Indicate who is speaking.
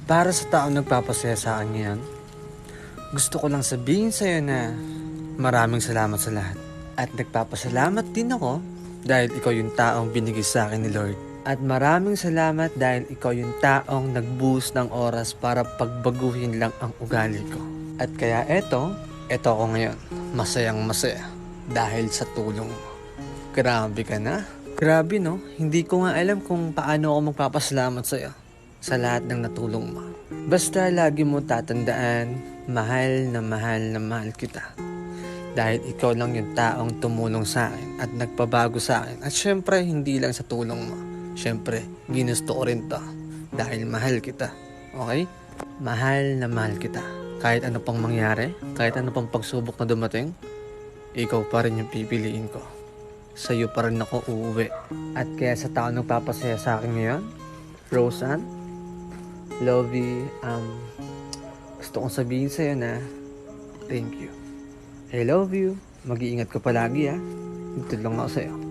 Speaker 1: Para sa taong nagpapasaya sa akin ngayon, gusto ko lang sabihin sa'yo na maraming salamat sa lahat. At nagpapasalamat din ako dahil ikaw yung taong binigay sa akin ni Lord. At maraming salamat dahil ikaw yung taong nagbuhos ng oras para pagbaguhin lang ang ugali ko. At kaya eto ako ngayon, masayang masaya dahil sa tulong mo. Grabe ka na. Grabe no, hindi ko nga alam kung paano ako magpapasalamat sa'yo sa lahat ng natulong mo. Basta lagi mo tatandaan, mahal na mahal kita. Dahil ikaw lang yung taong tumulong sa akin at nagpabago sa akin. At syempre, hindi lang sa tulong mo. Syempre, ginusto ko rin to dahil mahal kita. Okay? Mahal na mahal kita. Kahit ano pang mangyari, kahit ano pang pagsubok na dumating, ikaw pa rin yung pipiliin ko. Sa'yo pa rin ako uuwi. At kaya sa taong nagpapasaya sa akin ngayon, Roseanne, Lovey, gusto kong sabihin sa'yo na thank you. I love you. Mag-iingat ka palagi ha. Dito lang ako sa'yo.